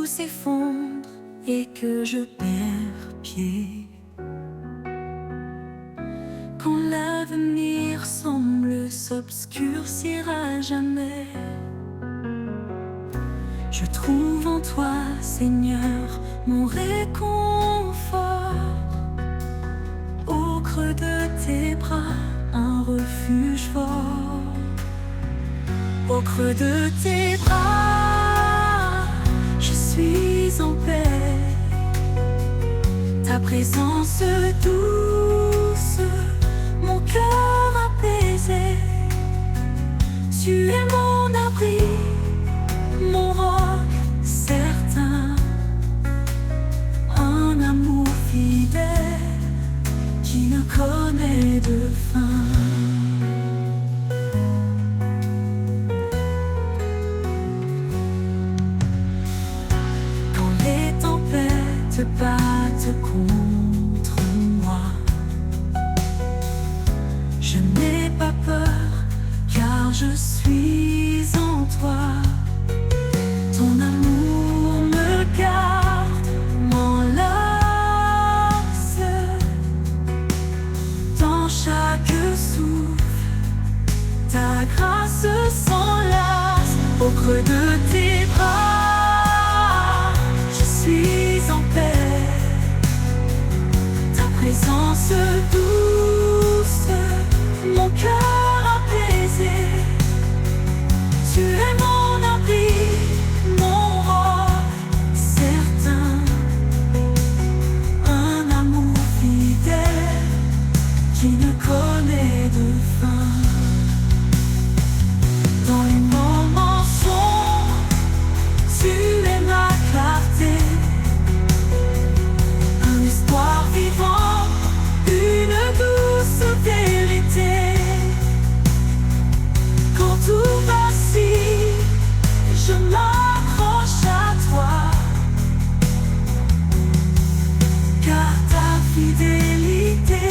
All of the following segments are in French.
s'effondre et que je perds pied, quand l'avenir semble s'obscurcir à jamais, je trouve en toi, Seigneur, mon réconfort. Au creux de tes bras, un refuge fort. Au creux de tes bras, je suis en paix. Ta présence douce, mon cœur apaisé. Tu es mon abri, mon roc certain, un amour fidèle qui ne connaît de fin. Te battent contre moi, je n'ai pas peur, car je suis en toi. Ton amour me garde, m'enlace. Dans chaque souffle, ta grâce s'enlace. Au creux de tes bras, je suis en paix. Ta présence douce, mon cœur apaisé. Tu es mon abri, mon roc certain, un amour fidèle qui ne connaît de fin. Dans les moments sombres, tu es ma clarté. Espoir vivant, une douce vérité. Quand tout vacille, je m'accroche à toi, car ta fidélité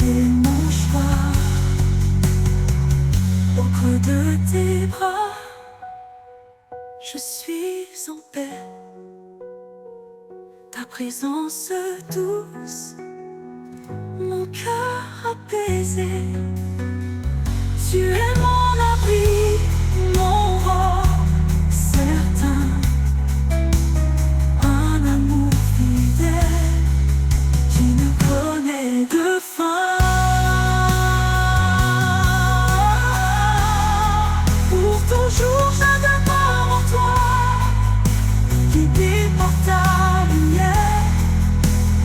est mon choix. Au creux de tes bras, je suis en paix. Ta présence douce, mon cœur apaisé. Tu es mon abri, mon roc certain, un amour fidèle qui ne connaît de fin. Pour toujours je demeure en toi, guidé par ta lumière,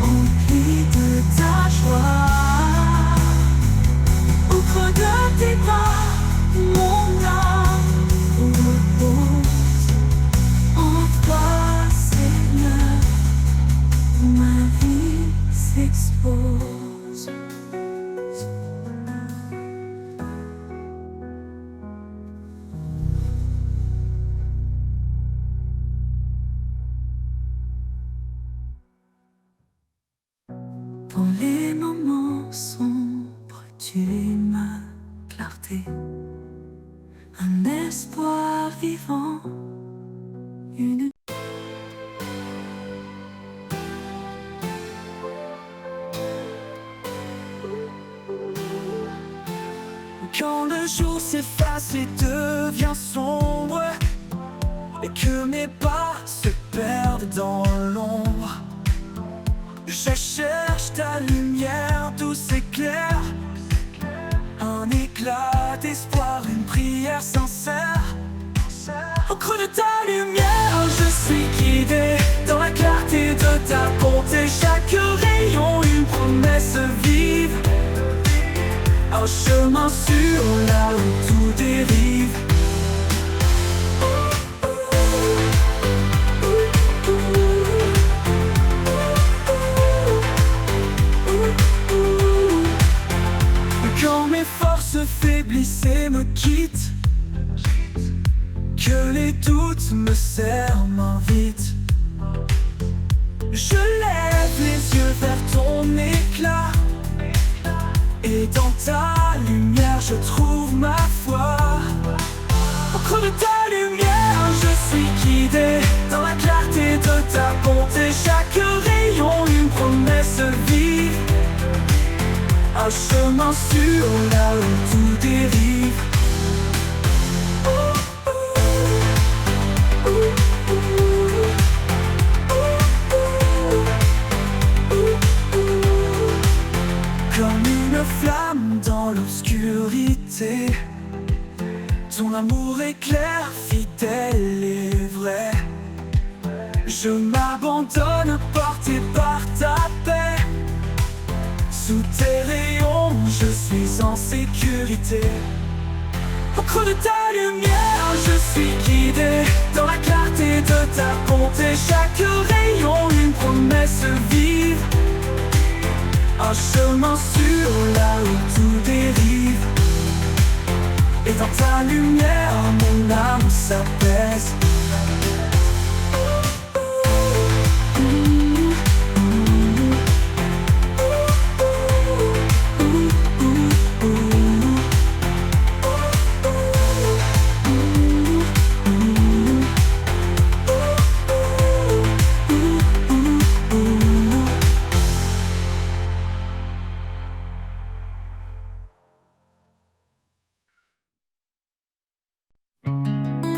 rempli de ta joie. Au creux de tes bras, mon âme repose. En toi, Seigneur, ma vie s'expose. Dans les moments sombres, tu es ma clarté, un espoir vivant, une... Quand le jour s'efface et devient sombre, et que mes pas se perdent dans l'ombre, je cherche ta lumière douce et claire, un éclat d'espoir, une prière sincère. Au creux de ta lumière, je suis guidé dans la clarté de ta bonté. Chaque rayon, une promesse vive, un chemin sûr là où tout dérive. Quand mes forces faiblissent et me quittent, que les doutes me serrent, m'invitent, je lève les yeux vers ton éclat, et dans ta lumière je trouve ma foi. chemin sûr là où tout dérive. Comme une flamme dans l'obscurité, ton amour est clair, fidèle et vrai. Je m'abandonne porté par ta paix. Sous tes rayons, je suis en sécurité. Au creux de ta lumière, je suis guidé dans la clarté de ta bonté. Chaque rayon, une promesse vive, un chemin sûr là où tout dérive. Et dans ta lumière, mon âme s'apaise.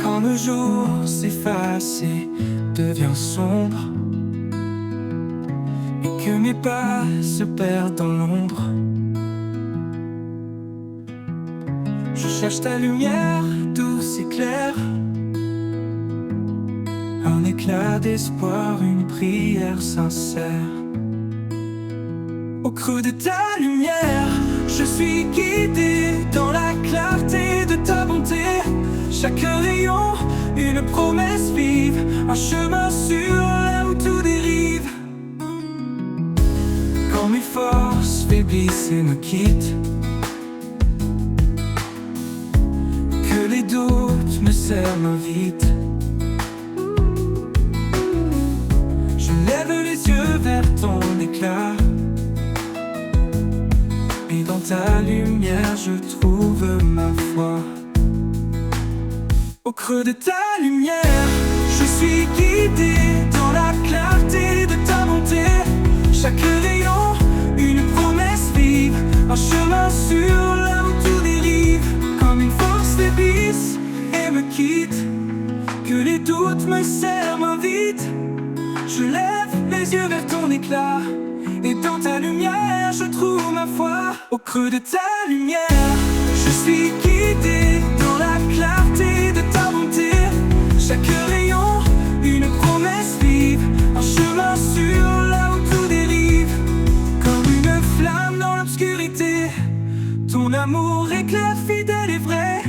Quand le jour s'efface et devient sombre, et que mes pas se perdent dans l'ombre, je cherche ta lumière douce et claire, un éclat d'espoir, une prière sincère. Au creux de ta lumière, je suis guidé dans la clarté de ta bonté. Chaque rayon, une promesse vive, un chemin sûr là où tout dérive. Quand mes forces faiblissent et me quittent, que les doutes me cernent vite, je lève les yeux vers ton éclat. Et dans ta lumière, je trouve ma foi. Au creux de ta lumière, je suis guidé dans la clarté de ta bonté. Chaque rayon, une promesse vive, un chemin sûr là où tout dérive. Comme une force faiblisse et me quitte, que les doutes me serrent vite, je lève les yeux vers ton éclat. Et dans ta lumière, je trouve ma foi. Au creux de ta lumière, je suis guidé dans la clarté de ta bonté. Chaque rayon, une promesse vive, un chemin sûr là où tout dérive. Comme une flamme dans l'obscurité, ton amour éclaire fidèle et vrai.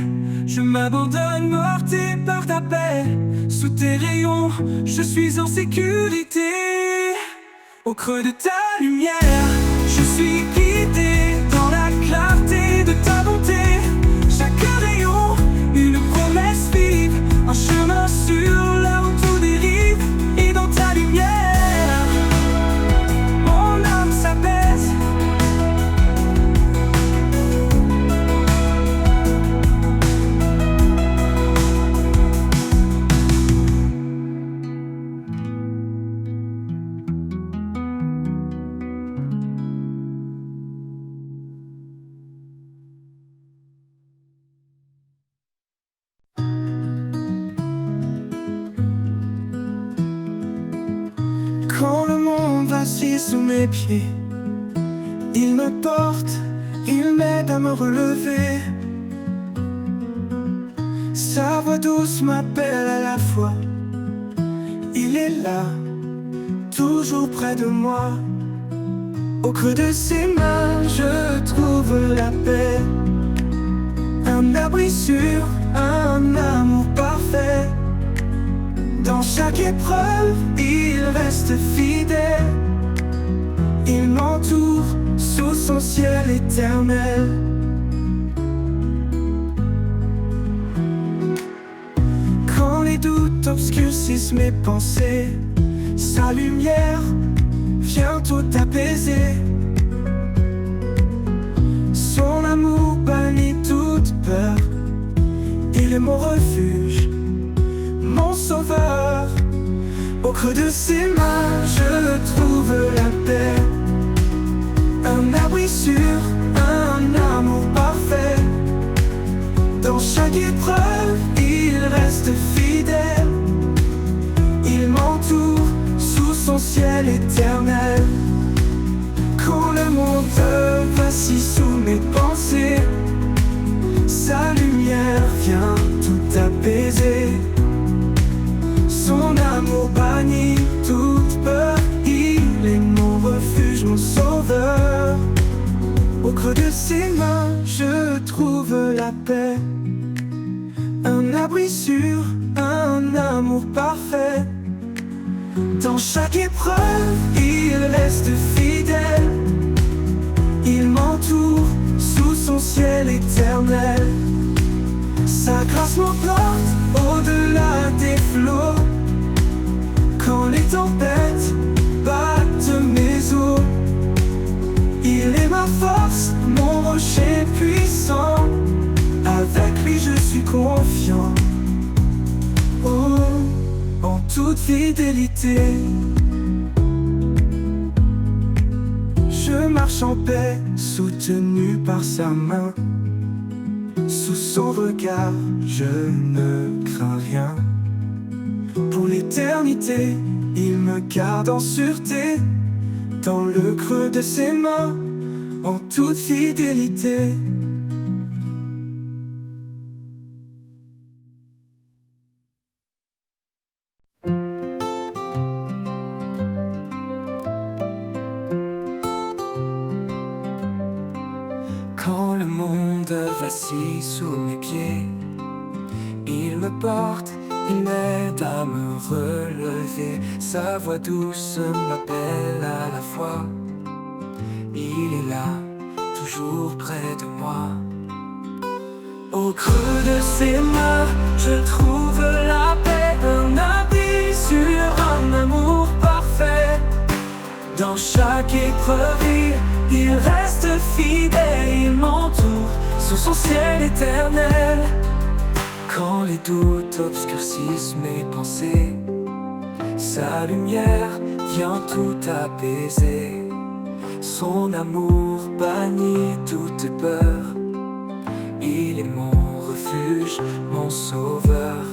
Je m'abandonne porté par ta paix. Sous tes rayons, je suis en sécurité. Au creux de ta lumière, je suis guidé dans la clarté de ta bonté. Chaque rayon, une promesse vive, un chemin sûr là où tout dérive. Et dans ta lumière, mon âme s'apaise. Quand le monde vacille sous mes pieds, il me porte, il m'aide à me relever. Sa voix douce m'appelle à la fois. Il est là, toujours près de moi. Au creux de ses mains, je trouve la paix. Un abri sûr, un amour parfait. Dans chaque épreuve, il reste fidèle. Il m'entoure sous son ciel éternel. Quand les doutes obscurcissent mes pensées, sa lumière vient tout apaiser. Son amour bannit toute peur. Il est mon refuge, mon sauveur. Au creux de ses mains, je trouve la paix. Un abri sûr, un chaque épreuve, il reste fidèle. Il m'entoure sous son ciel éternel. Quand le monde vacille sous mes pensées, sa lumière vient tout apaiser. Son amour bannit toute peur. Il est mon refuge, mon sauveur. Au creux de ses mains, je trouve la paix. Un abri sûr, un amour parfait. Dans chaque épreuve, il reste fidèle. Il m'entoure sous son ciel éternel. Sa grâce m'emporte au-delà des flots. Quand les tempêtes battent mes os, il est ma force, mon rocher puissant. Avec lui je suis confiant. Oh, en toute fidélité. Je marche en paix, soutenu par sa main. Sous son regard, je ne crains rien. Pour l'éternité, il me garde en sûreté. Dans le creux de ses mains, en toute fidélité. Quand le monde vacille sous mes pieds, il me porte, il m'aide à me relever. Sa voix douce m'appelle à la fois. Il est là, toujours près de moi. Au creux de ses mains, je trouve la paix. Un abri sur un amour parfait. Dans chaque épreuve, il reste fidèle. Il m'entoure sous son ciel éternel. Quand les doutes obscurcissent mes pensées, sa lumière vient tout apaiser. Son amour bannit toute peur. Il est mon refuge, mon sauveur.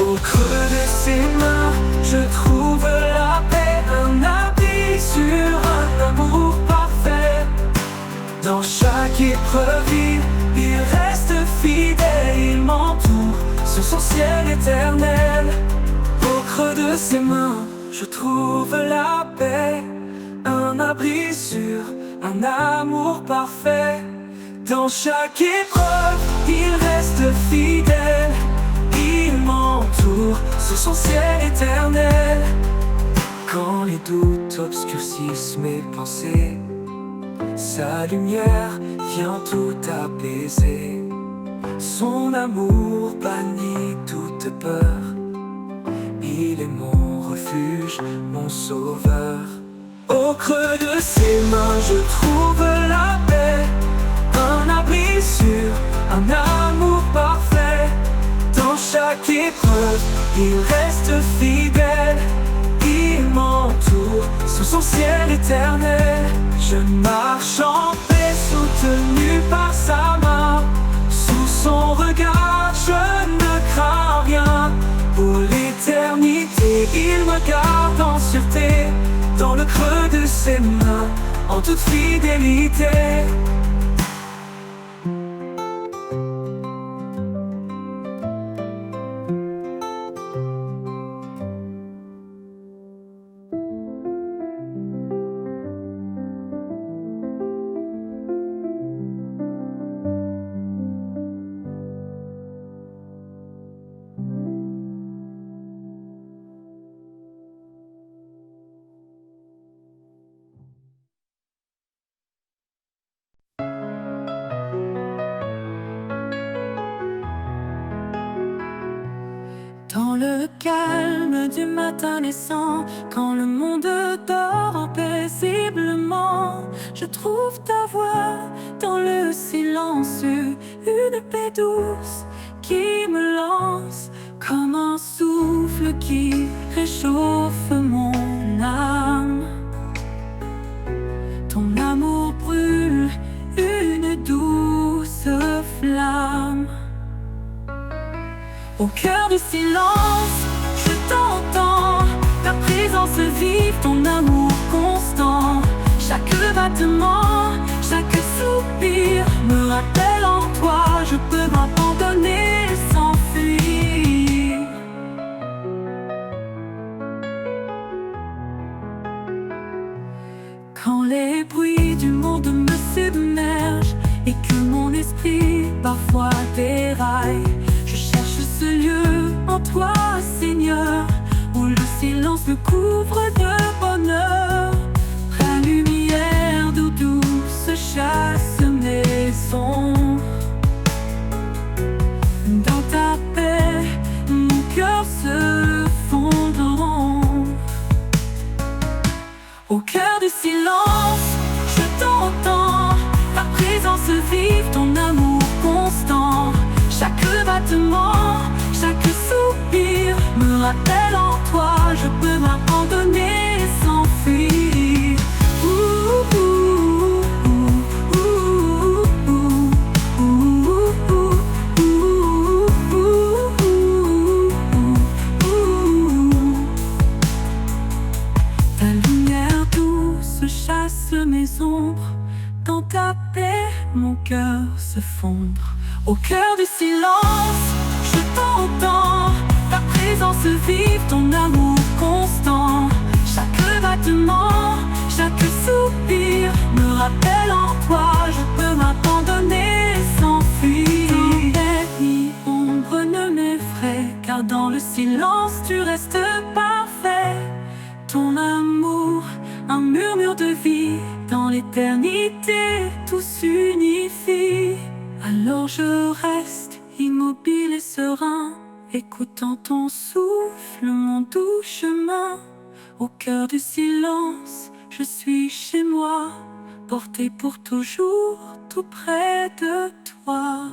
Au creux de ses mains, je trouve la paix. Un abri sur un amour parfait. Dans chaque épreuve, il reste fidèle. Il m'entoure sous son ciel éternel. Au creux de ses mains, je trouve la paix. Un abri sûr, un amour parfait. Dans chaque épreuve, il reste fidèle. Il m'entoure sous son ciel éternel. Quand les doutes obscurcissent mes pensées, sa lumière vient tout apaiser. Son amour bannit toute peur. Il est mon refuge, mon sauveur. Au creux de ses mains, je trouve la paix. Un abri sûr, un amour parfait. Dans chaque épreuve, il reste fidèle. Il m'entoure sous son ciel éternel. Je marche en paix, soutenu par sa main. Sous son regard, je ne crains rien. Pour l'éternité, il me garde en sûreté. Dans le creux de ses mains, en toute fidélité. Dans le calme du matin naissant, quand le monde dort paisiblement, je trouve ta voix dans le silence, une paix douce qui me lance comme un souffle qui réchauffe mon âme. Ton amour brûle une douce flamme. présence vive, ton amour constant. Chaque battement, chaque soupir me rappelle en toi, je peux m'abandonner sans fuir. Quand les bruits du monde me submergent et que mon esprit parfois déraille, je cherche ce lieu en toi, Seigneur, où le silence me couvre de bonheur. Ta lumière d'eau douce chasse mes ombres. Dans ta paix, mon cœur se fondre. Au cœur du silence, je t'entends. Ta présence vive, ton amour constant. Chaque battement, chaque soupir me rappelle en toi, je peux m'abandonner sans fuir. Ta lumière douce chasse mes ombres. Dans ta paix, mon cœur se fondre. Au cœur du silence, je t'entends. Ta présence vive, ton amour constant. Chaque battement, chaque soupir me rappelle en toi, je peux m'abandonner sans fuir. Tempête ni ombre ne m'effraie, car dans le silence tu restes parfait. Ton amour, un murmure de vie, dans l'éternité tout s'unifie. Alors je reste immobile et serein, écoutant ton souffle, mon doux chemin. Au cœur du silence, je suis chez moi, porté pour toujours, tout près de toi.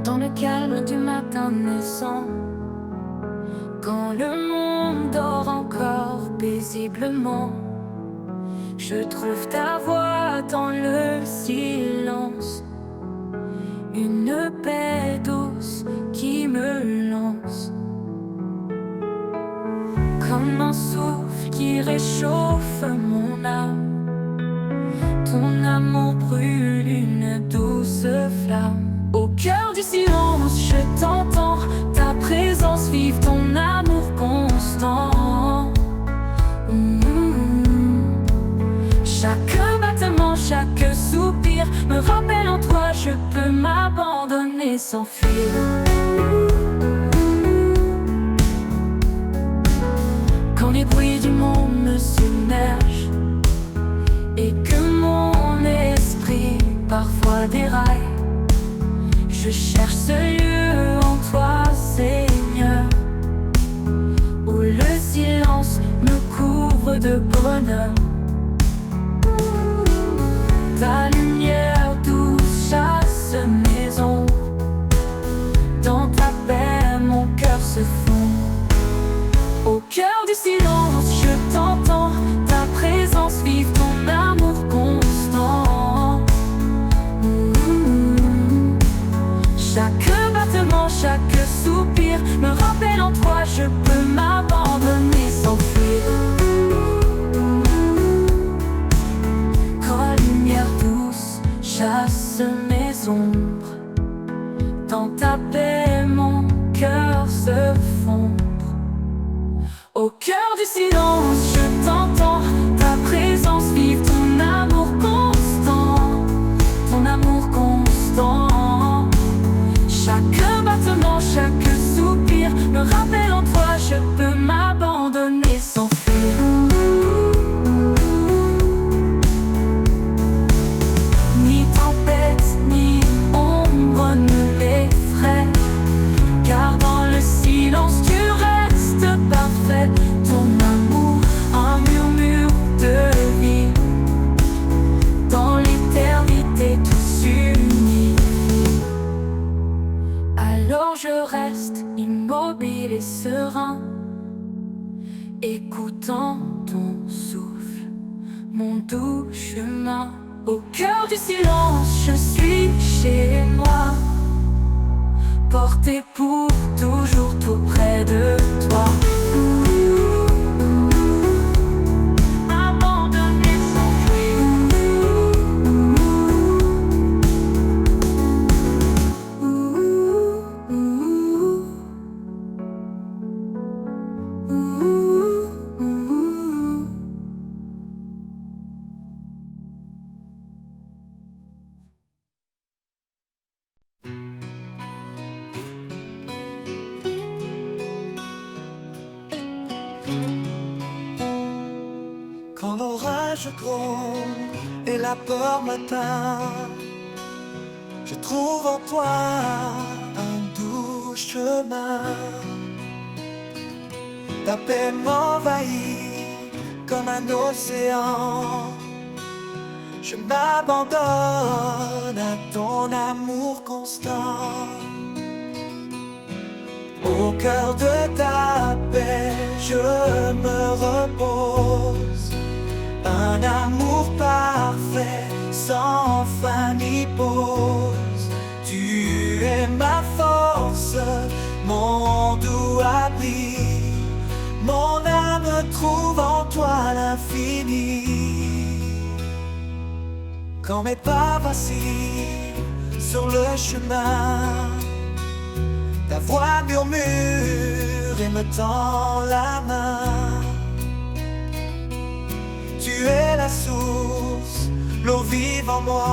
Dans le calme du matin naissant, quand le monde dort encore paisiblement, je trouve ta voix dans le silence, une paix douce qui me lance, comme un souffle qui réchauffe mon âme. Ton amour brûle une douce flamme. Au cœur du silence, je t'entends, ta présence vive, ton amour constant. Chaque battement, chaque soupir me rappelle en toi, je peux m'abandonner sans fuir. Quand les bruits du monde me submergent et que mon esprit parfois déraille, je cherche ce lieu en toi, Seigneur, où le silence me couvre de bonheur. Ta lumière douce chasse mes ombres. Dans ta paix, mon cœur se fond. Au cœur du silence, je t'entends. Ta présence vive, ton amour constant. Chaque battement, chaque soupir me rappelle en toi, je peux m'abandonner sans fuir. Quand la lumière douce chasse mes ombres, dans ta paix mon cœur se fond. Au cœur du silence, je t'entends. Ta présence vive, ton amour constant. Ton amour constant. Chaque battement, chaque soupir me rappelle en toi, je peux m'abandonner sans fuir. Ni tempête, ni ombre ne l'effraie, car dans le silence tu restes parfait. Ton amour, un murmure de vie, dans l'éternité tout s'unit. Alors je reste immobile et serein, écoutant ton souffle, mon doux chemin. Au cœur du silence, je suis chez moi, porté pour toujours tout près de toi. Abandonné sans Quand l'orage gronde et la peur m'atteint, je trouve en toi un doux chemin. Ta paix m'envahit comme un océan. Je m'abandonne à ton amour constant. Au cœur de ta paix, je me repose. Un amour parfait, sans fin ni pause. Tu es ma force, mon doux abri. Mon âme trouve en toi l'infini. Quand mes pas vacillent sur le chemin, ta voix murmure et me tend la main. Tu es la source, l'eau vive en moi,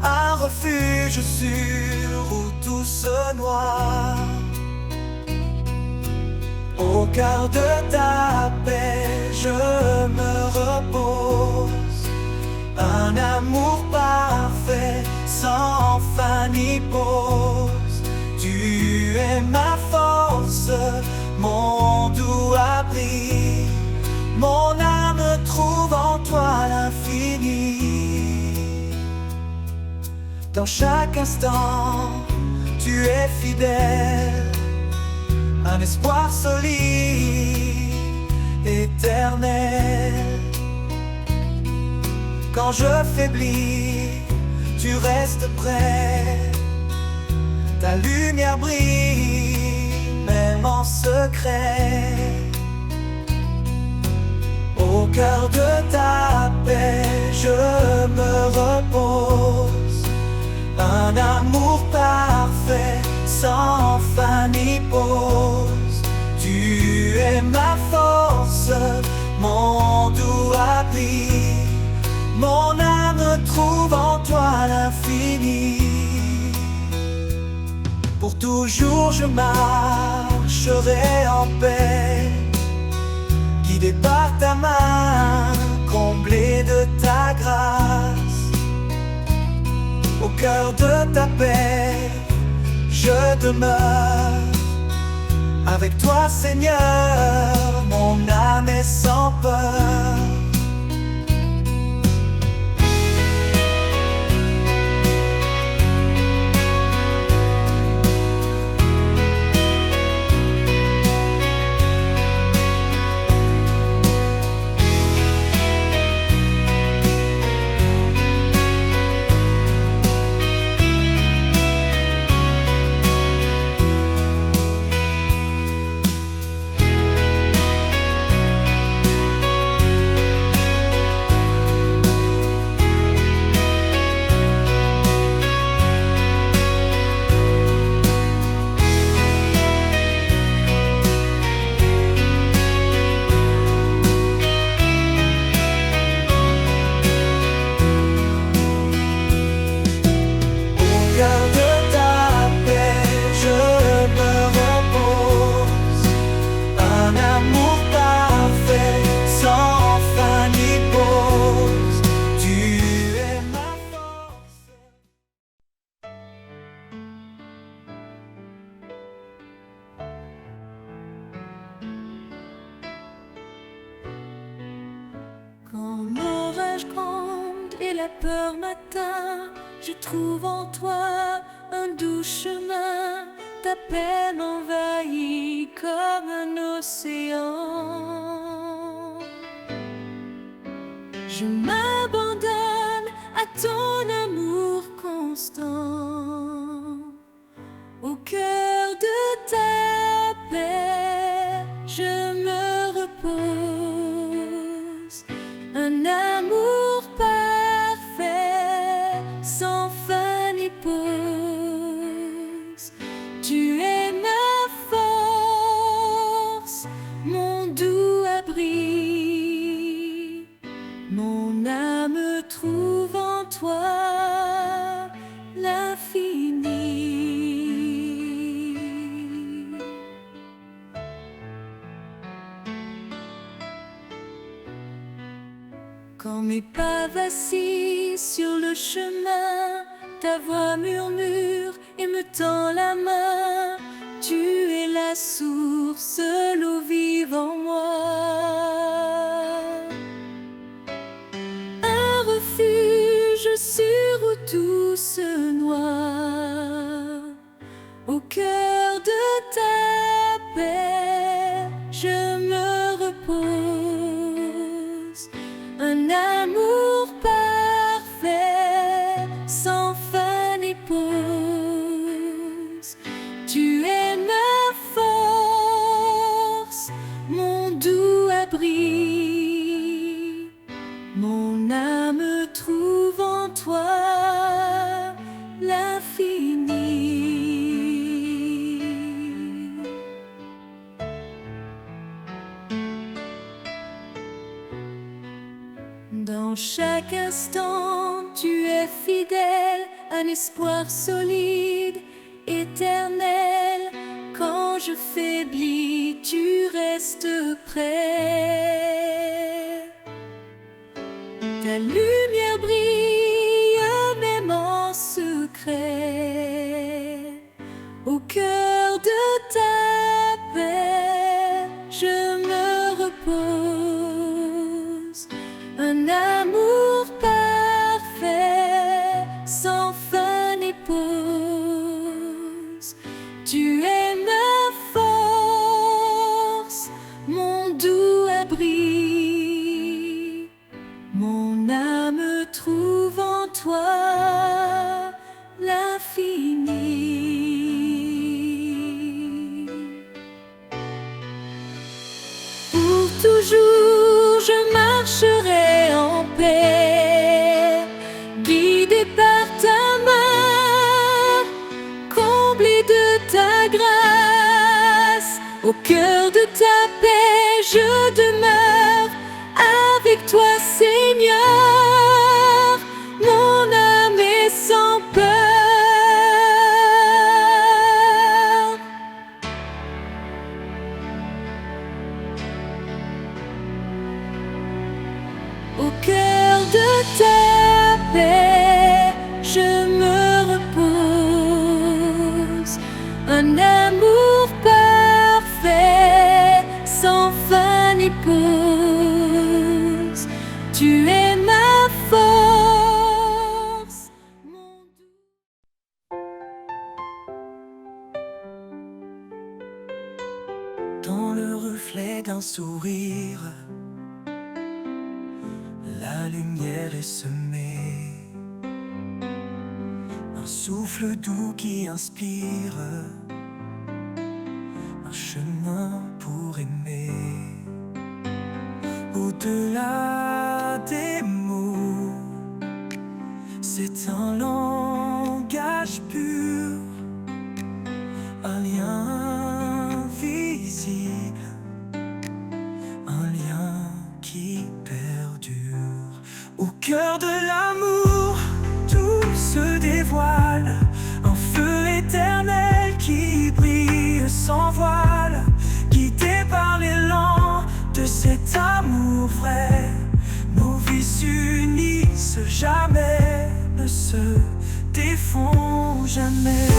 un refuge sûr où tout se noie. Au cœur de ta paix, je me repose. Un amour parfait, sans fin ni pause. Tu es ma force, mon doux abri. Mon âme trouve en toi l'infini. Dans chaque instant, tu es fidèle. Un espoir solide, éternel. Quand je faiblis, tu restes près. Ta lumière brille, même en secret. Au cœur de ta paix, je me repose. Un amour parfait, sans fin ni pause. Tu es ma force, mon doux abri. Mon âme trouve en toi l'infini. Pour toujours je marcherai en paix, guidé par ta main, comblé de ta grâce. Au cœur de ta paix, je demeure. Avec toi Seigneur, mon âme est sans peur. Quand l'orage gronde et la peur m'atteint, je trouve en toi un doux chemin. Ta paix m'envahit comme un océan. Je m'abandonne à ton amour constant. Au cœur de ta paix, je me repose. Un amour parfait, sans fin ni pause. Tu es ma force, mon doux abri. Mon âme trouve en toi l'infini. Quand mes pas vacillent sur le chemin, ta voix murmure et me tend la main. Tu es la source, l'eau vive en moi. Un refuge sur où tout se noie. Au cœur de ta paix, je me repose. Un amour parfait, sans fin ni pause. Tu es ma force, mon doux abri. Mon âme trouve en toi l'infini. Dans chaque instant, tu es fidèle, un espoir solide, éternel. Quand je faiblis, tu restes près. Ta lumière brille même en secret. Au cœur de ta paix, je me repose. Un amour parfait, sans fin ni pause. Tu es ma force, mon doux abri. Mon âme trouve en toi l'infini. Pour toujours, je marcherai en paix, guidé par ta main, comblé de ta grâce. Au cœur de ta paix, je demeure avec toi, Seigneur. Mon âme est sans peur. Au cœur de ta paix, je me repose. Un amour parfait, sans fin ni pause. Tu es ma force, mon doux. Dans le reflet d'un sourire, la lumière est semée. Un souffle doux qui inspire, un chemin pour aimer. Au-delà des mots, c'est un langage pur, un lien invisible, un lien qui perdure. Au cœur de l'amour, tout se dévoile, un feu éternel qui brille sans voile, guidé par l'élan de cet amour vrai. Nos vies s'unissent jamais, ne se défont jamais.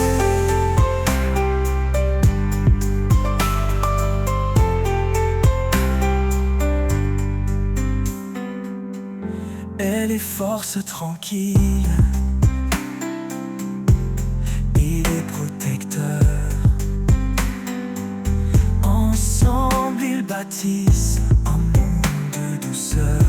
Elle est force tranquille, il est protecteur. Ensemble ils bâtissent un monde de douceur.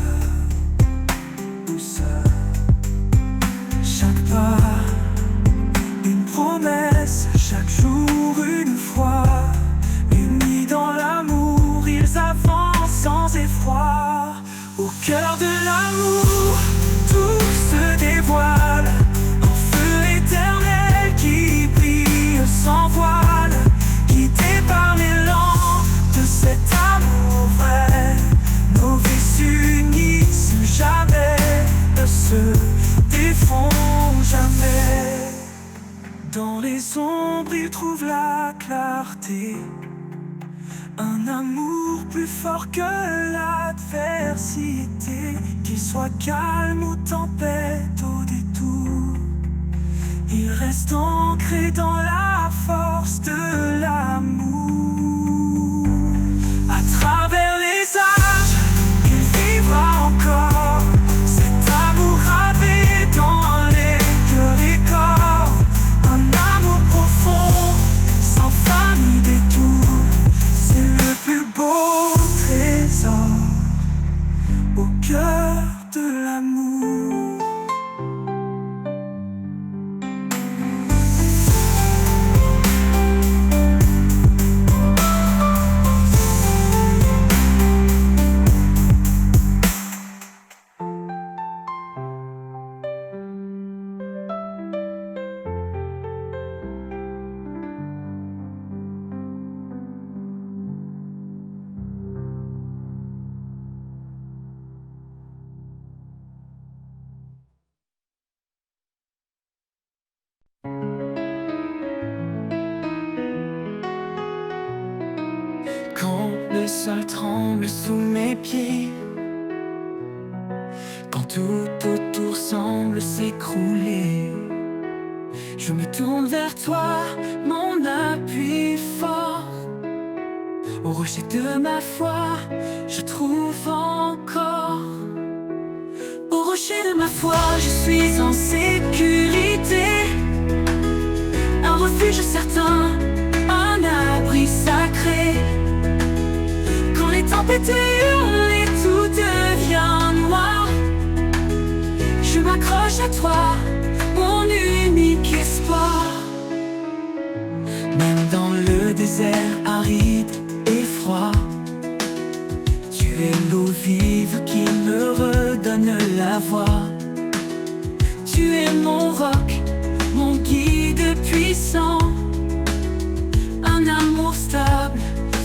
se défont jamais. Dans les ombres, il trouve la clarté, un amour plus fort que l'adversité. Qu'il soit calme ou tempête au détour, il reste ancré dans la force de l'amour. À travers les âges, il vivra encore cet amour gravé dans les cœurs et corps. Un amour profond, sans fin ni détour. C'est le plus beau trésor au cœur de l'amour. Quand le sol tremble sous mes pieds, quand tout autour semble s'écrouler, je me tourne vers toi, mon appui fort. Au rocher de ma foi, je trouve encore. Au rocher de ma foi, je suis en sécurité, un refuge certain, un abri sacré. Quand les tempêtes hurlent et tout devient noir, je m'accroche à toi, mon unique espoir. Même dans le désert aride et froid, tu es l'eau vive qui me redonne la voix. Tu es mon roc, mon guide puissant, un amour stable,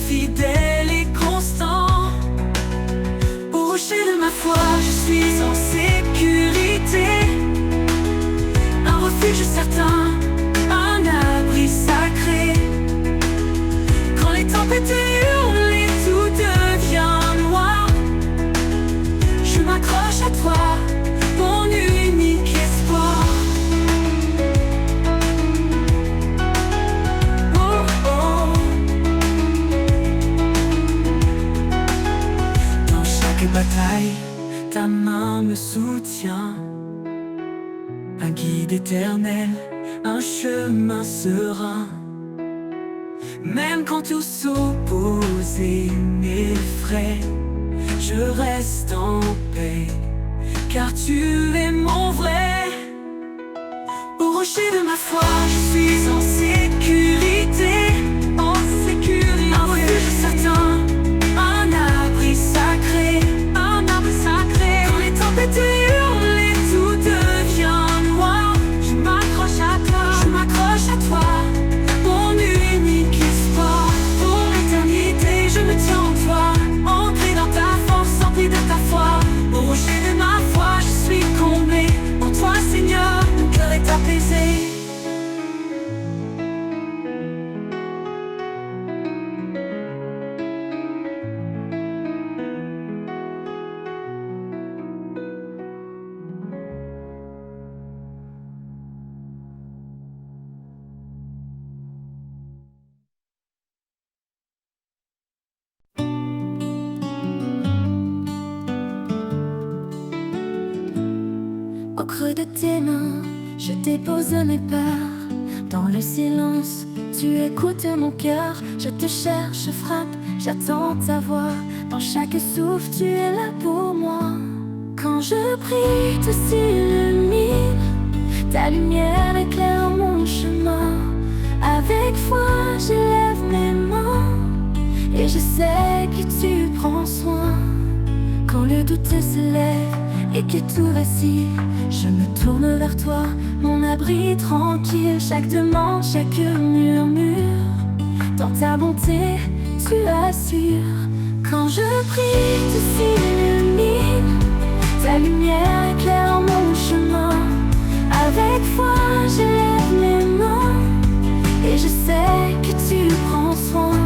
fidèle et constant. Au rocher de ma foi, je suis en sécurité, un refuge certain, un abri sacré. Quand les tempêtes hurlent et tout devient noir, je m'accroche à toi, mon unique espoir. Oh, oh. Dans chaque bataille, ta main me soutient, un guide éternel, un chemin serein. Même quand tout s'oppose et m'effraie, je reste en paix, car tu es mon vrai. Au rocher de ma foi, je suis en sécurité, un refuge certain, un abri sacré, un abri sacré. Quand les tempêtes hurlent et tout devient noir, je m'accroche à toi, mon unique espoir. Pour l'éternité, je me tiens en toi, ancré dans ta force, empli de ta foi. Au rocher de ma foi, je suis comblé, en toi Seigneur, mon cœur est apaisé. Au creux de tes mains, je dépose mes peurs. Dans le silence, tu écoutes mon cœur. Je te cherche, je frappe, j'attends ta voix. Dans chaque souffle, tu es là pour moi. Quand je prie, tout s'illumine, ta lumière éclaire mon chemin. Avec foi, j'élève mes mains et je sais que tu prends soin. Quand le doute se lève et que tout vacille, je me tourne vers toi, mon abri tranquille. Chaque demande, chaque murmure, dans ta bonté, tu assures. Quand je prie, tout s'illumine, ta lumière éclaire mon chemin. Avec foi, je lève mes mains et je sais que tu prends soin.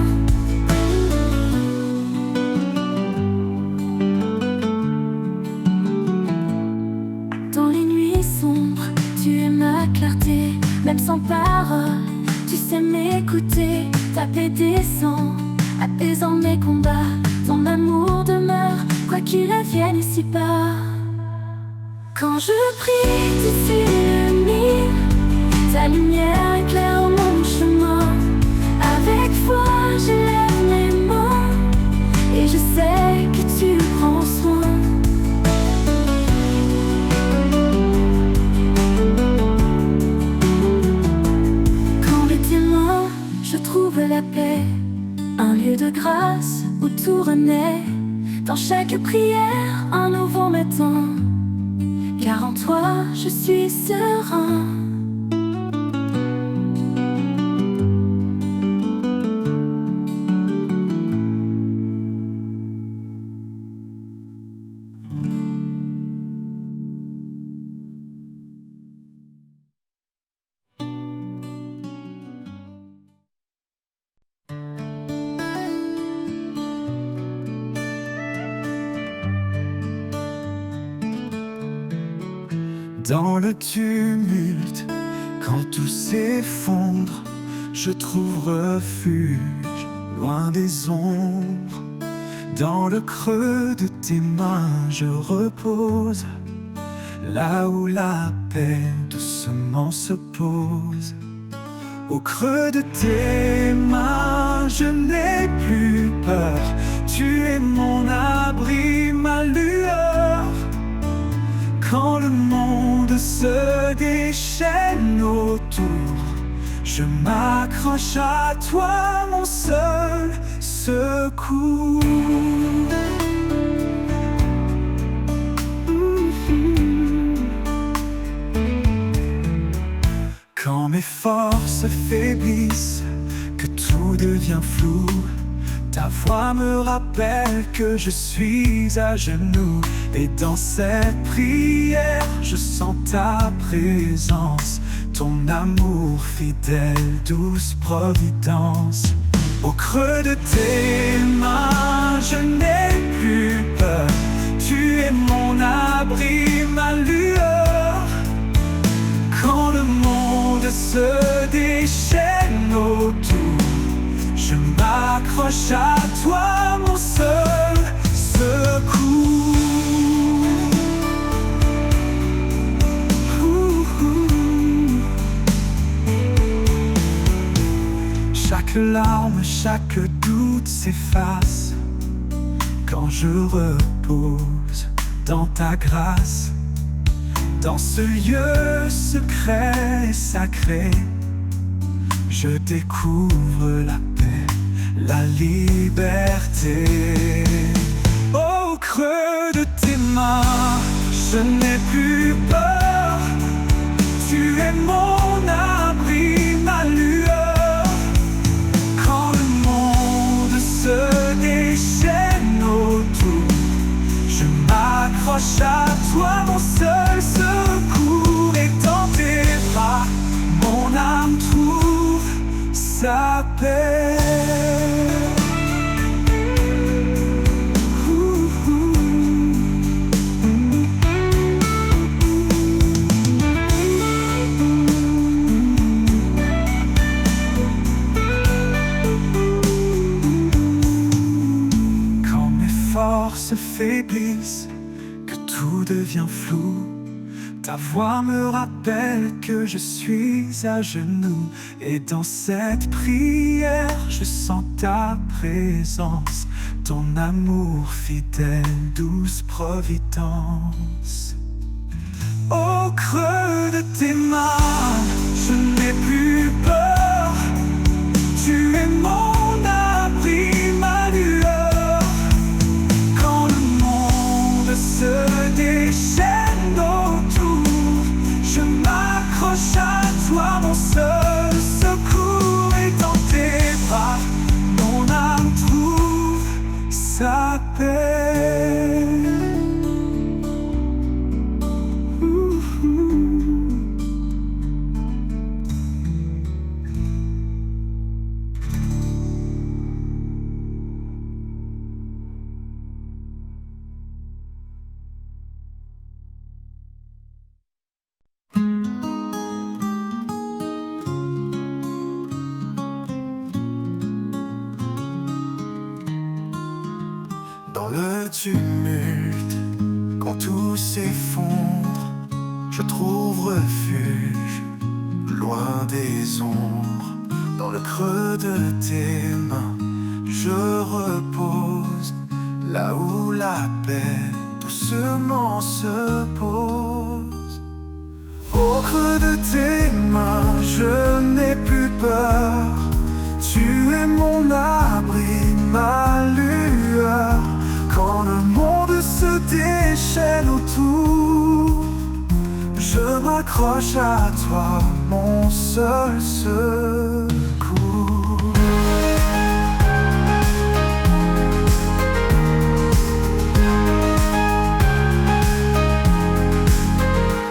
Dans les nuits sombres, tu es ma clarté. Même sans parole, tu sais m'écouter. Ta paix descend, apaisant mes combats. Ton amour demeure, quoi qu'il advienne ici-bas. Quand je prie, tu t'illumines. Ta lumière éclaire mon chemin. Avec foi, je lève mes mains et je sais que tu prends soin. Quand les tes mains, je trouve la paix, un lieu de grâce où tout renaît. Dans chaque prière, un nouveau matin, car en toi, je suis serein. Dans le tumulte, quand tout s'effondre, je trouve refuge loin des ombres. Dans le creux de tes mains, je repose, là où la paix doucement se pose. Au creux de tes mains, je n'ai plus peur. Tu es mon abri, ma lueur. Quand le monde se déchaîne autour, je m'accroche à toi, mon seul secours. Quand mes forces faiblissent, que tout devient flou, ta voix me rappelle que je suis à genoux. Et dans cette prière, je sens ta présence, ton amour fidèle, douce providence. Au creux de tes mains, je n'ai plus peur. Tu es mon abri, ma lueur. Quand le monde se déchaîne autour, je m'accroche à toi, mon seul secours. Chaque larme, chaque doute s'efface quand je repose dans ta grâce. Dans ce lieu secret et sacré, je découvre la paix, la liberté. Au creux de tes mains, je n'ai plus peur. Tu es mon abri, ma lueur. Quand le monde se déchaîne autour, je m'accroche à toi, mon seul secours. Et dans tes bras, mon âme trouve sa paix. Quand mes forces faiblissent, que tout devient flou, ta voix me rappelle que je suis à genoux. Et dans cette prière, je sens ta présence, ton amour fidèle, douce providence. Au creux de tes mains, je n'ai plus peur. Tu es mon abri, ma lueur. Quand le monde se déchaîne autour, je m'accroche à toi, mon seul secours. Et dans tes bras, mon âme trouve sa paix. tumulte, quand tout s'effondre, je trouve refuge, loin des ombres. Dans le creux de tes mains, je repose, là où la paix doucement se pose. Au creux de tes mains, je n'ai plus peur. Tu es mon abri, ma lueur. Quand le monde se déchaîne autour, je m'accroche à toi, mon seul secours.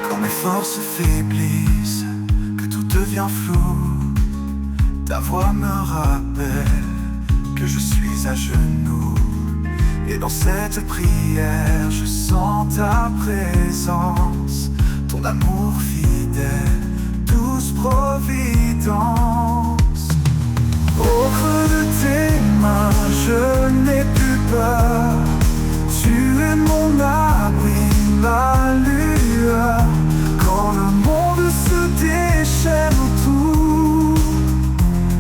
Quand mes forces faiblissent, que tout devient flou, ta voix me rappelle que je suis à genoux. Et dans cette prière, je sens ta présence, ton amour fidèle, douce providence. Au creux de tes mains, je n'ai plus peur. Tu es mon abri, ma lueur. Quand le monde se déchaîne autour,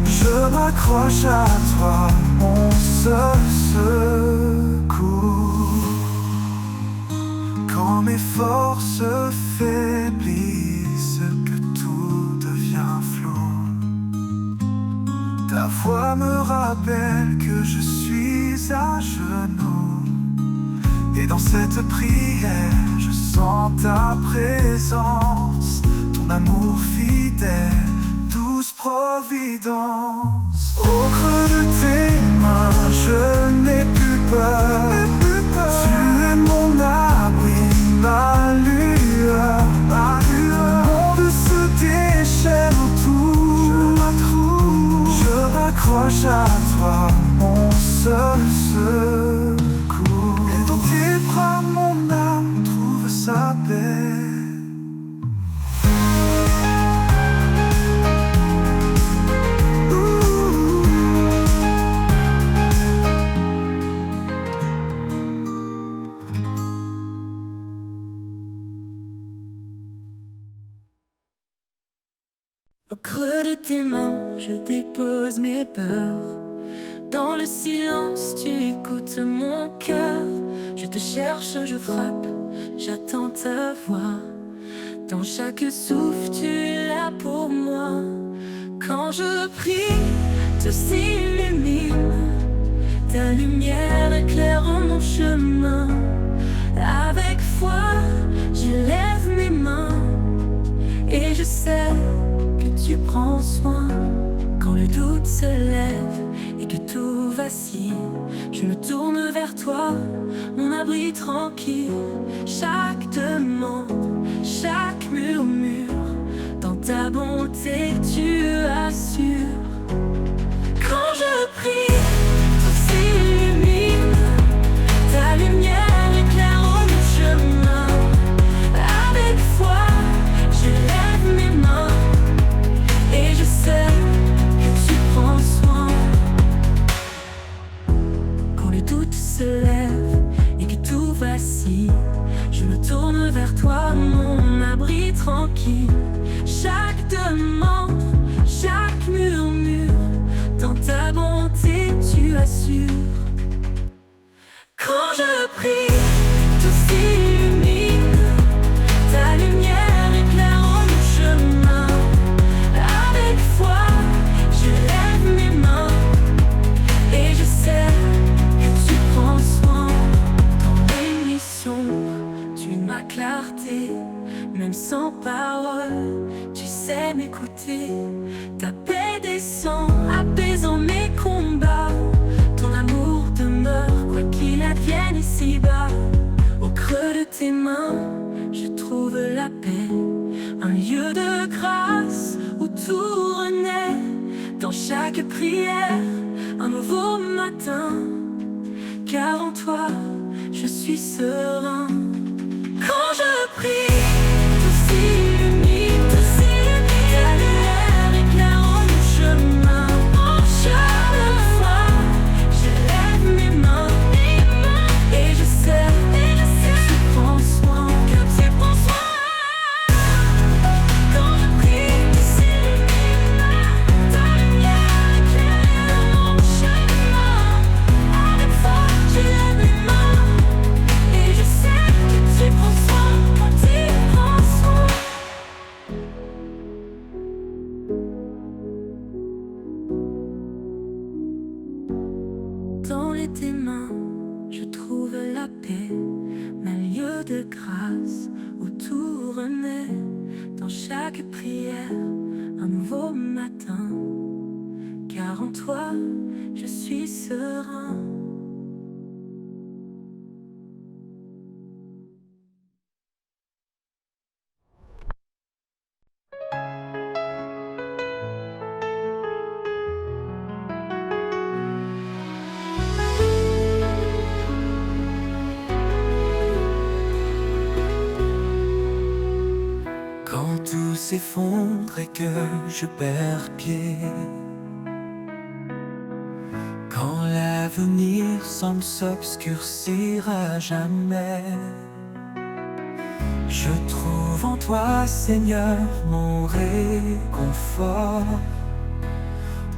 je m'accroche à toi, mon seul secours. Quand mes forces faiblissent, que tout devient flou, ta voix me rappelle que je suis à genoux. Et dans cette prière, je sens ta présence, ton amour fidèle, douce providence. Au creux de tes mains, je n'ai plus peur. Tu es mon abri, ma lueur. Le monde se déchaîne autour, je m'accroche à toi, mon seul secours. Et dans tes bras, mon âme trouve sa paix. Au creux de tes mains, je dépose mes peurs. Dans le silence, tu écoutes mon cœur. Je te cherche, je frappe, j'attends ta voix. Dans chaque souffle, tu es là pour moi. Quand je prie, tout s'illumine. Ta lumière éclaire mon chemin. Avec foi, j'élève mes mains. Et je sais que tu prends soin. Quand le doute se lève et que tout vacille, je me tourne vers toi, mon abri tranquille. Chaque demande, chaque murmure, dans ta bonté tu assures. Quand je prie, tout s'illumine. Ta lumière éclaire mon chemin. Avec foi, je lève mes mains. Et je sais que tu prends soin. Quand le doute se lève et que tout vacille, je me tourne vers toi, mon abri tranquille. Chaque demande, chaque murmure, dans ta bonté tu assures. Quand je prie, tout s'illumine. Ta lumière éclaire mon chemin. Avec foi, je lève mes mains. Et je sais que tu prends soin. Dans les nuits sombres, tu es ma clarté. Même sans parole, tu sais m'écouter. Ta paix descend, apaisant mes combats. Ton amour demeure, quoi qu'il advienne ici-bas. Au creux de tes mains, je trouve la paix. Un lieu de grâce où tout renaît. Dans chaque prière, un nouveau matin. Car en toi, je suis serein. Quand je prie, tout s'illumine. Ta lumière éclaire mon chemin. Chaque fois, je lève mes mains. Et je sais prière, un nouveau matin, car en toi, je suis serein. Quand tout s'effondre et que je perds pied, quand l'avenir semble s'obscurcir à jamais, je trouve en toi, Seigneur, mon réconfort.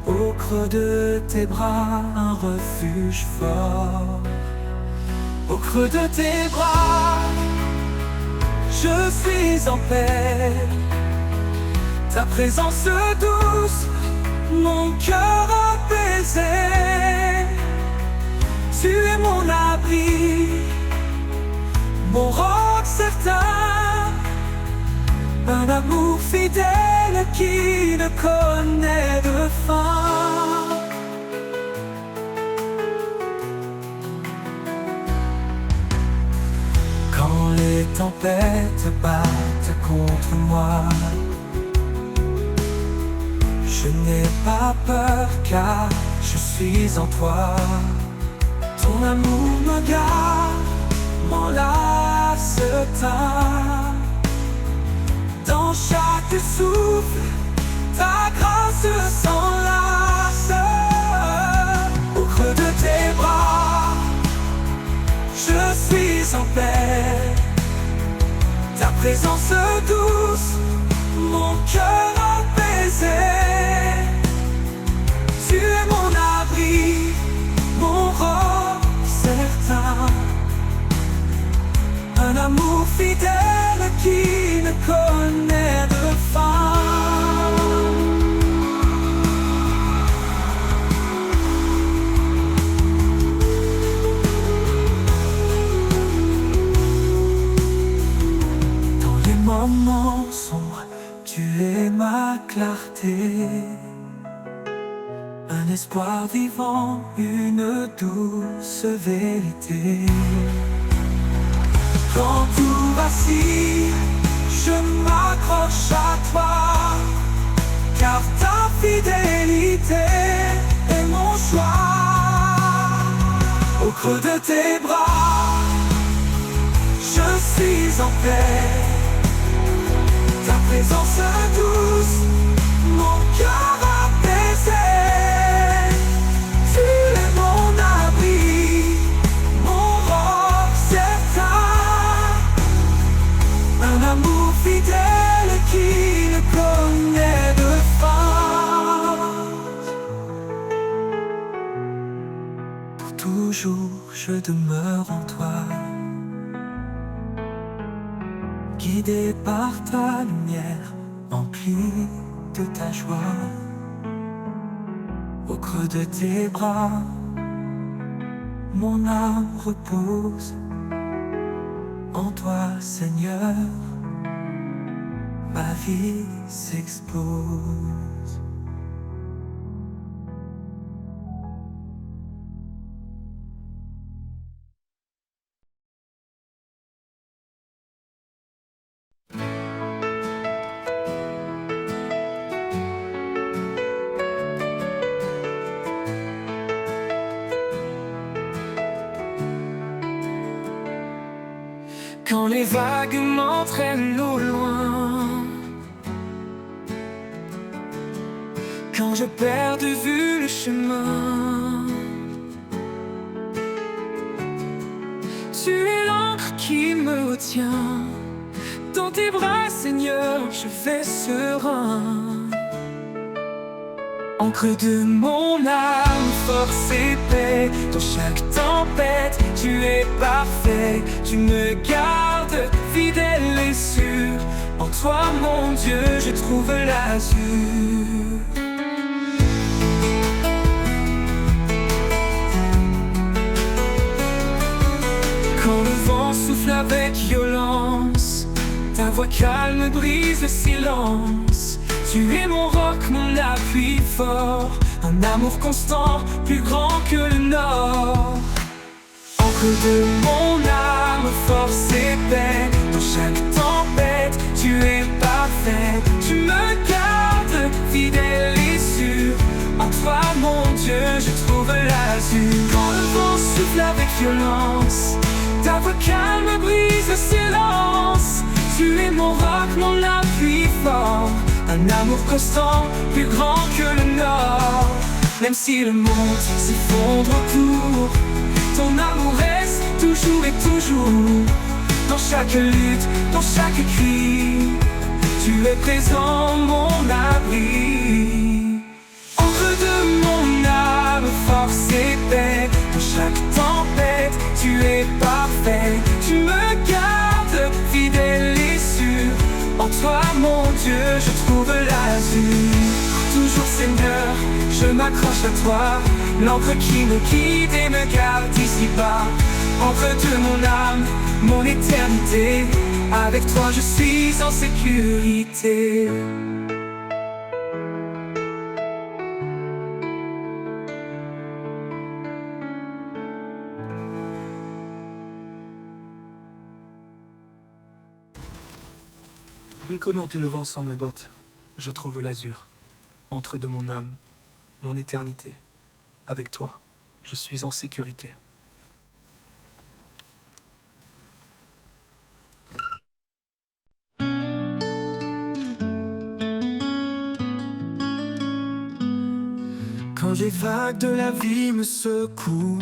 Au creux de tes bras, un refuge fort. Au creux de tes bras, je suis en paix. Ta présence douce, mon cœur apaisé. Tu es mon abri, mon roc certain, un amour fidèle qui ne connaît de fin. Quand les tempêtes battent contre moi, je n'ai pas peur car je suis en toi. Ton amour me garde, m'enlace tard. Dans chaque souffle, ta grâce s'enlace. Au creux de tes bras, je suis en paix. Ta présence douce, mon cœur apaisé. Tu es mon abri, mon roc certain, un amour fidèle qui ne connaît de fin. Dans les moments sombres, tu es ma clarté, un espoir vivant, une douce vérité. Quand tout vacille, je m'accroche à toi, car ta fidélité est mon choix. Au creux de tes bras, je suis en paix. Ta présence douce, mon cœur apaisé. Tu es mon abri, mon roc certain, un amour fidèle qui ne connaît de fin. Pour toujours je demeure en toi, guidé par ta lumière, empli de ta joie. Au creux de tes bras, mon âme repose. En toi, Seigneur, ma vie s'expose. Quand les vagues m'entraînent au loin, quand je perds de vue le chemin, tu es l'encre qui me retient. Dans tes bras, Seigneur, je vais serein. Encre de mon âme, force et paix. Dans chaque tempête, tu es parfait. Tu me gardes fidèle et sûr. En toi, mon Dieu, je trouve l'azur. Quand le vent souffle avec violence, ta voix voix calme brise le silence. Tu es mon roc, mon appui fort. Un amour constant, plus grand que le nord. Encre de mon âme, force et paix. Dans chaque tempête, tu es parfait. Tu me gardes fidèle et sûr. En toi, mon Dieu, je trouve l'azur. Quand le vent souffle avec violence, ta voix calme brise le silence. Tu es mon roc, mon appui fort. Un amour constant, plus grand que le nord. Même si le monde s'effondre autour, ton amour reste toujours et toujours. Dans chaque lutte, dans chaque cri, tu es présent, mon abri. Encre de mon âme, force et paix. Dans chaque tempête, tu es parfait. Tu me gardes fidèle et sûr. En toi, mon Dieu, je trouve l'azur. Toujours Seigneur, je m'accroche à toi. L'encre qui me guide et me garde ici-bas. Encre de mon âme, mon éternité. Avec toi, je suis en sécurité. Méconnante le vent sans mes bottes, je trouve l'azur. Entre de mon âme, mon éternité. Avec toi, je suis en sécurité. Quand les vagues de la vie me secouent,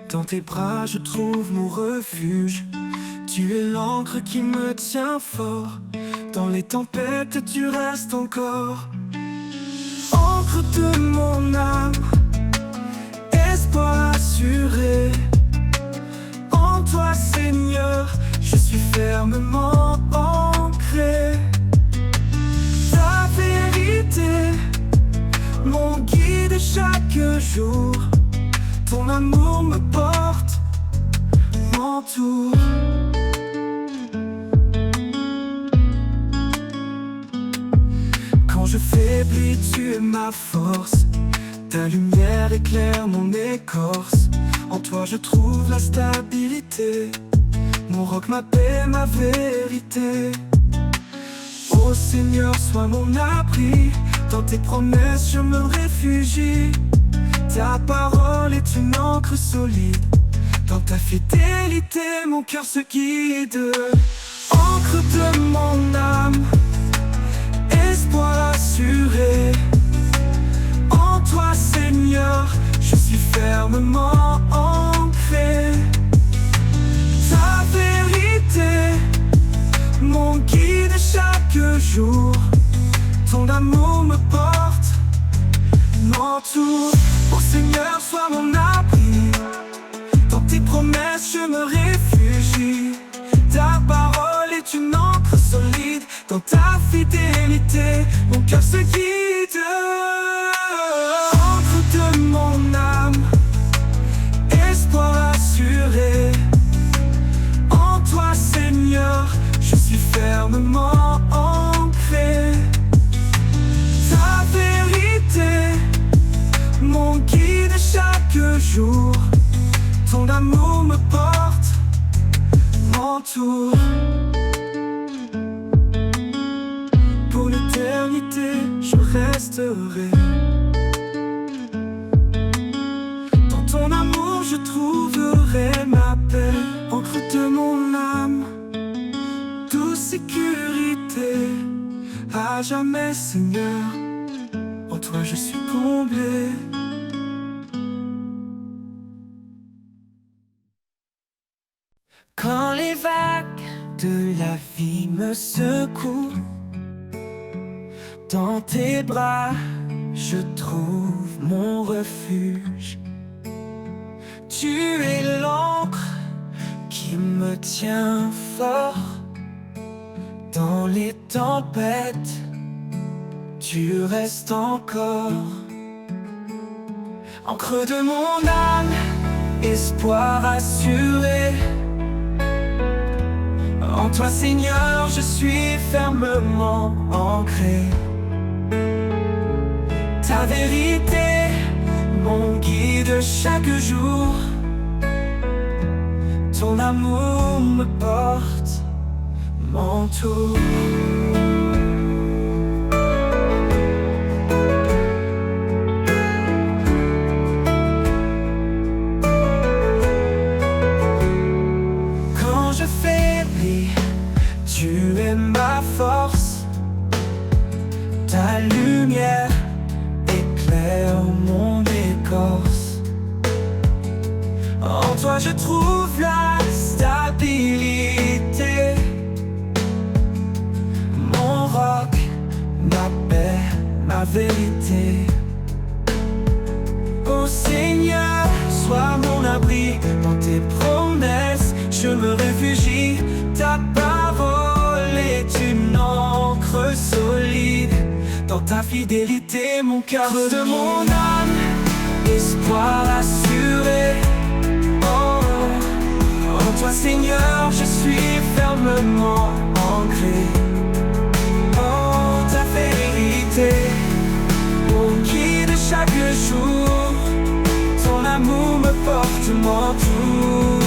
dans tes bras je trouve mon refuge. Tu es l'encre qui me tient fort. Dans les tempêtes, tu restes encore. Encre de mon âme, espoir assuré. En toi, Seigneur, je suis fermement ancré. Ta vérité, mon guide chaque jour. Ton amour me porte, m'entoure. Quand je faiblis, tu es ma force. Ta lumière éclaire mon écorce. En toi je trouve la stabilité. Mon roc, ma paix, ma vérité. Ô Seigneur, sois mon abri. Dans tes promesses je me réfugie. Ta parole est une encre solide. Dans ta fidélité mon cœur se guide. Encre de mon âme, espoir assuré. En toi, Seigneur, je suis fermement ancré. Ta vérité, mon guide chaque jour. Ton amour me porte, m'entoure. Ô Seigneur, sois mon abri. Dans tes promesses, je me réfugie. Ta parole est une encre solide. Dans ta fidélité, mon cœur se guide. Encre de mon âme, espoir assuré. En toi, Seigneur, je suis fermement ancré. Ta vérité, mon guide chaque jour. Ton amour me porte, m'entoure. Pour l'éternité, je resterai. Dans ton amour, je trouverai ma paix. Encre de mon âme, douce sécurité. À jamais, Seigneur, en toi je suis comblé. Quand les vagues de la vie me secouent, dans tes bras je trouve mon refuge. Tu es l'encre qui me tient fort. Dans les tempêtes, tu restes encore. Encre de mon âme, espoir assuré. En toi Seigneur, je suis fermement ancré. Ta vérité, mon guide chaque jour. Ton amour me porte, m'entoure. Quand je faiblis, tu es ma force. Ta lumière éclaire mon écorce. En toi je trouve la stabilité. Mon roc, ma paix, ma vérité. Ô Seigneur, sois mon abri. Dans tes promesses, je me réfugie. Ta parole est une encre solide. Dans ta fidélité, mon cœur de mon âme, espoir assuré. En toi Seigneur, je suis fermement ancré. Oh, ta vérité, mon guide chaque jour. Ton amour me porte, m'entoure.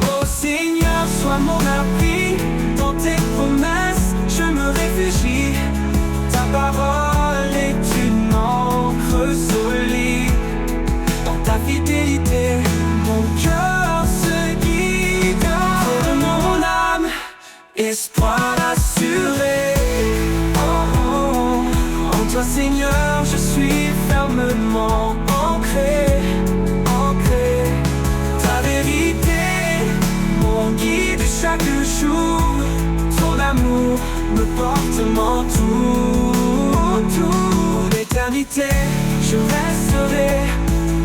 Oh Seigneur, sois mon abri. Dans tes promesses, je me réfugie. Ta parole est une encre solide. Dans ta fidélité, mon cœur se guide. De mon âme, espoir assuré. Oh, oh. En toi Seigneur, je suis fermement ancré. Ancré. Ta vérité, mon guide chaque jour. Ton amour me porte, m'entoure. Toute l'éternité, je resterai.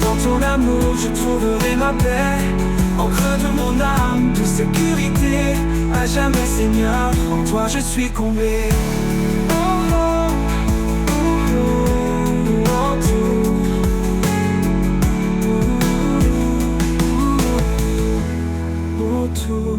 Dans ton amour, je trouverai ma paix. Encre de mon âme, de sécurité. À jamais Seigneur, en toi je suis comblé. Oh, oh, oh, oh, entoure. Autour.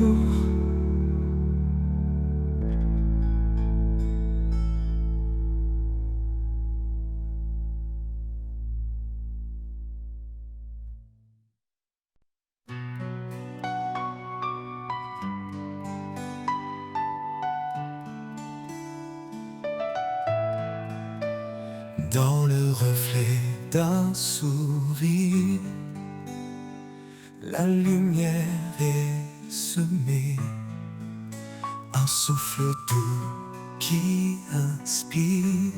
Dans le reflet d'un sourire, la lumière est semée. Un souffle doux qui inspire,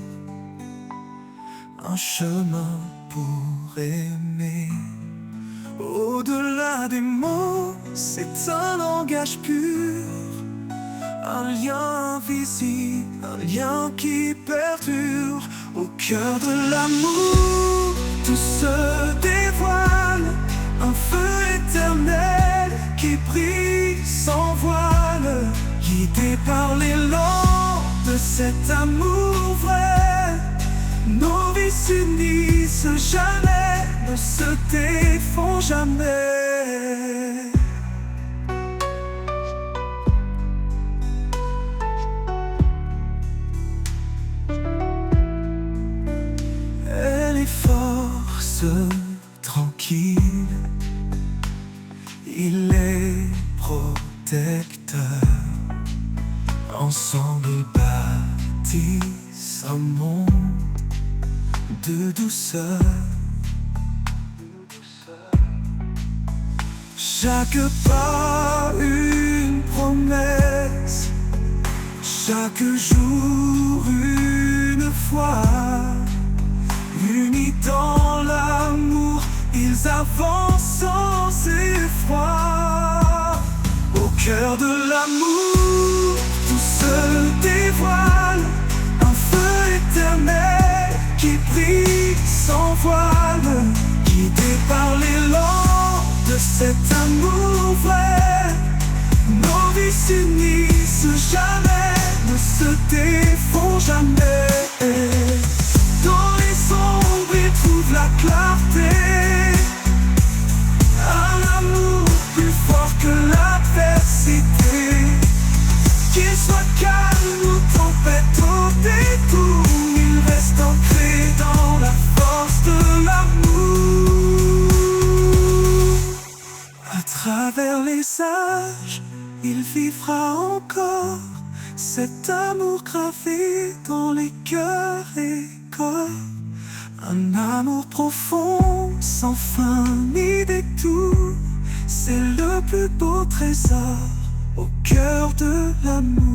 un chemin pour aimer. Au-delà des mots, c'est un langage pur. Un lien invisible, un lien qui perdure. Au cœur de l'amour, tout se dévoile. Un feu éternel qui brille sans voile. Guidé par l'élan de cet amour vrai. Nos vies s'unissent jamais, ne se défont jamais. Force tranquille, il est protecteur. Ensemble bâtissent un monde de douceur. Chaque pas une promesse, chaque jour une foi. Unis dans l'amour, ils avancent sans effroi. Au cœur de l'amour, tout se dévoile. Un feu éternel qui brille sans voile. Guidé par l'élan de cet amour vrai. Nos vies s'unissent jamais, ne se défont jamais. Dans les ombres, ils trouvent la clarté. Un amour plus fort que l'adversité. nous tempête au détour, il reste ancré dans la force de l'amour. À travers les âges, il vivra encore cet amour gravé dans les cœurs et corps. Un amour profond, sans fin ni détour, c'est le plus beau trésor au cœur de l'amour.